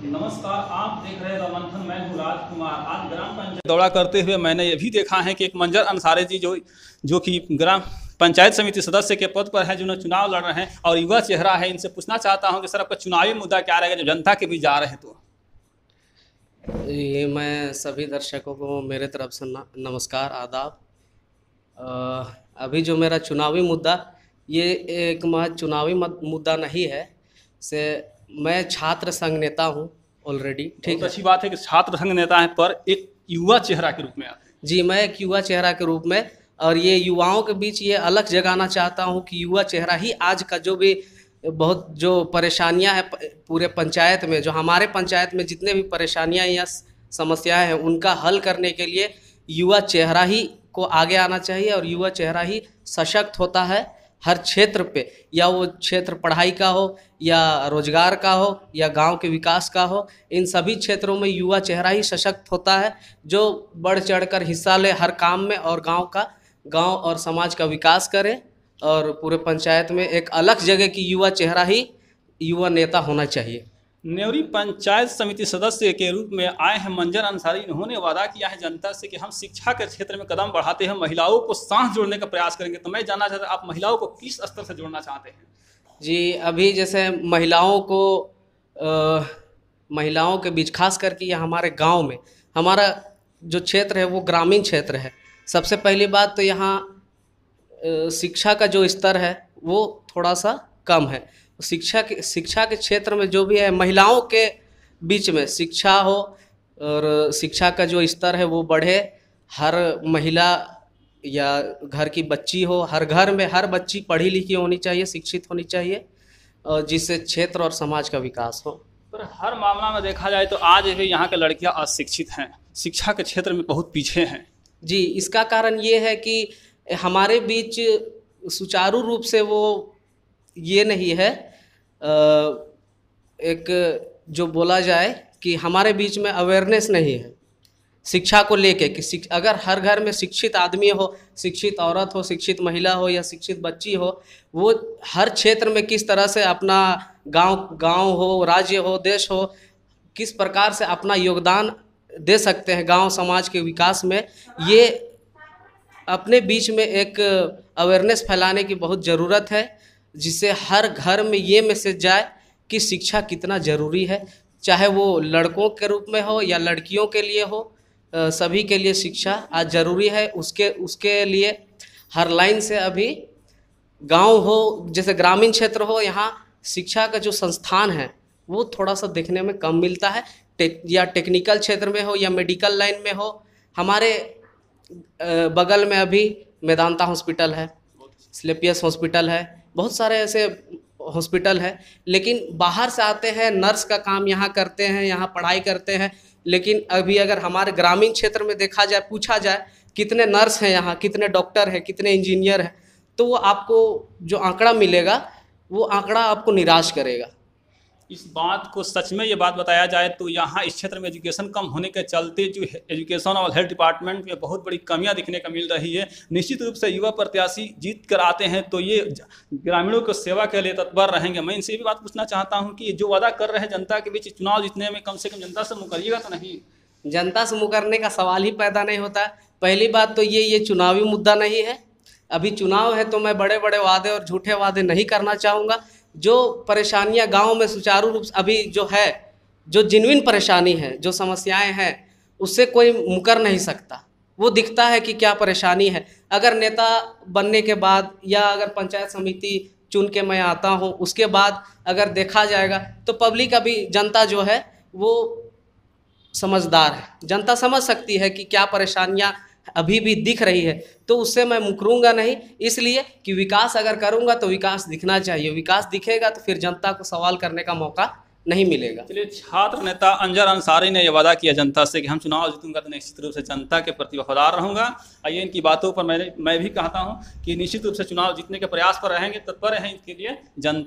नमस्कार, आप देख रहे हैं द मंथन। मैं हूँ राजकुमार। आज ग्राम पंचायत दौरा करते हुए मैंने ये भी देखा है कि एक मंजर अंसारी जी जो कि ग्राम पंचायत समिति सदस्य के पद पर है, जिन्होंने चुनाव लड़ रहे हैं और युवा चेहरा है। इनसे पूछना चाहता हूं कि सर, आपका चुनावी मुद्दा क्या रहेगा जब जनता के बीच जा रहे हैं तो? ये मैं सभी दर्शकों को मेरे तरफ से नमस्कार, आदाब। अभी जो मेरा चुनावी मुद्दा, ये एक महज चुनावी मुद्दा नहीं है। से मैं छात्र संघ नेता हूँ ऑलरेडी, ठीक बहुत है। अच्छी बात है कि छात्र संघ नेता है, पर एक युवा चेहरा के रूप में आते हैं। जी, मैं एक युवा चेहरा के रूप में, और ये युवाओं के बीच ये अलग जगाना चाहता हूँ कि युवा चेहरा ही आज का जो भी बहुत जो परेशानियां हैं पूरे पंचायत में, जो हमारे पंचायत में जितने भी परेशानियां या समस्याएं हैं, उनका हल करने के लिए युवा चेहरा ही को आगे आना चाहिए। और युवा चेहरा ही सशक्त होता है हर क्षेत्र पे, या वो क्षेत्र पढ़ाई का हो या रोजगार का हो या गांव के विकास का हो। इन सभी क्षेत्रों में युवा चेहरा ही सशक्त होता है, जो बढ़ चढ़कर हिस्सा ले हर काम में और गांव और समाज का विकास करे। और पूरे पंचायत में एक अलग जगह की युवा चेहरा ही युवा नेता होना चाहिए। नेवरी पंचायत समिति सदस्य के रूप में आए हैं मंजर अंसारी। इन्होंने वादा किया है जनता से कि हम शिक्षा के क्षेत्र में कदम बढ़ाते हैं, महिलाओं को साथ जोड़ने का प्रयास करेंगे। तो मैं जानना चाहता हूं, आप महिलाओं को किस स्तर से जोड़ना चाहते हैं? जी, अभी जैसे महिलाओं के बीच, खास करके ये हमारे गांव में, हमारा जो क्षेत्र है वो ग्रामीण क्षेत्र है। सबसे पहली बात तो यहाँ शिक्षा का जो स्तर है वो थोड़ा सा कम है। शिक्षा के क्षेत्र में जो भी है, महिलाओं के बीच में शिक्षा हो और शिक्षा का जो स्तर है वो बढ़े। हर महिला या घर की बच्ची हो, हर घर में हर बच्ची पढ़ी लिखी होनी चाहिए, शिक्षित होनी चाहिए, और जिससे क्षेत्र और समाज का विकास हो। पर हर मामला में देखा जाए तो आज भी यहाँ के लड़कियाँ अशिक्षित हैं, शिक्षा के क्षेत्र में बहुत पीछे हैं। जी, इसका कारण ये है कि हमारे बीच सुचारू रूप से वो ये नहीं है, एक जो बोला जाए कि हमारे बीच में अवेयरनेस नहीं है शिक्षा को लेके कि अगर हर घर में शिक्षित आदमी हो, शिक्षित औरत हो, शिक्षित महिला हो या शिक्षित बच्ची हो, वो हर क्षेत्र में किस तरह से अपना गांव हो, राज्य हो, देश हो, किस प्रकार से अपना योगदान दे सकते हैं गांव समाज के विकास में। ये अपने बीच में एक अवेयरनेस फैलाने की बहुत ज़रूरत है, जिससे हर घर में ये मैसेज जाए कि शिक्षा कितना ज़रूरी है, चाहे वो लड़कों के रूप में हो या लड़कियों के लिए हो। सभी के लिए शिक्षा आज ज़रूरी है। उसके लिए हर लाइन से अभी गांव हो, जैसे ग्रामीण क्षेत्र हो, यहाँ शिक्षा का जो संस्थान है वो थोड़ा सा देखने में कम मिलता है। या टेक्निकल क्षेत्र में हो या मेडिकल लाइन में हो। हमारे बगल में अभी मेदांता हॉस्पिटल है, स्लेपियस हॉस्पिटल है, बहुत सारे ऐसे हॉस्पिटल है, लेकिन बाहर से आते हैं, नर्स का काम यहाँ करते हैं, यहाँ पढ़ाई करते हैं। लेकिन अभी अगर हमारे ग्रामीण क्षेत्र में देखा जाए, पूछा जाए कितने नर्स हैं यहाँ, कितने डॉक्टर हैं, कितने इंजीनियर हैं, तो वो आपको जो आंकड़ा मिलेगा वो आंकड़ा आपको निराश करेगा। इस बात को सच में ये बात बताया जाए तो यहाँ इस क्षेत्र में एजुकेशन कम होने के चलते जो एजुकेशन और हेल्थ डिपार्टमेंट में बहुत बड़ी कमियां दिखने को मिल रही है। निश्चित रूप से युवा प्रत्याशी जीत कर आते हैं तो ये ग्रामीणों को सेवा के लिए तत्पर रहेंगे। मैं इनसे भी बात पूछना चाहता हूँ कि जो वादा कर रहे हैं जनता के बीच चुनाव जीतने में, कम से कम जनता से मुकरिएगा तो नहीं? जनता से मुकरने का सवाल ही पैदा नहीं होता। पहली बात तो ये चुनावी मुद्दा नहीं है। अभी चुनाव है तो मैं बड़े बड़े वादे और झूठे वादे नहीं करना चाहूँगा। जो परेशानियां गांव में सुचारू रूप से अभी जो है, जो जेन्युइन परेशानी है, जो समस्याएं हैं, उससे कोई मुकर नहीं सकता। वो दिखता है कि क्या परेशानी है। अगर नेता बनने के बाद या अगर पंचायत समिति चुन के मैं आता हूं, उसके बाद अगर देखा जाएगा तो पब्लिक, अभी जनता जो है वो समझदार है, जनता समझ सकती है कि क्या परेशानियां अभी भी दिख रही है। तो उससे मैं मुकरूंगा नहीं, इसलिए कि विकास अगर करूंगा तो विकास दिखना चाहिए। विकास दिखेगा तो फिर जनता को सवाल करने का मौका नहीं मिलेगा। चलिए, छात्र नेता अंजर अंसारी ने यह वादा किया जनता से कि हम चुनाव जीतूंगा तो निश्चित रूप से जनता के प्रति वफादार रहूंगा। आइए, इनकी बातों पर मैं भी कहता हूं कि निश्चित रूप से चुनाव जीतने के प्रयास पर रहेंगे, तत्पर हैं इसके लिए जनता।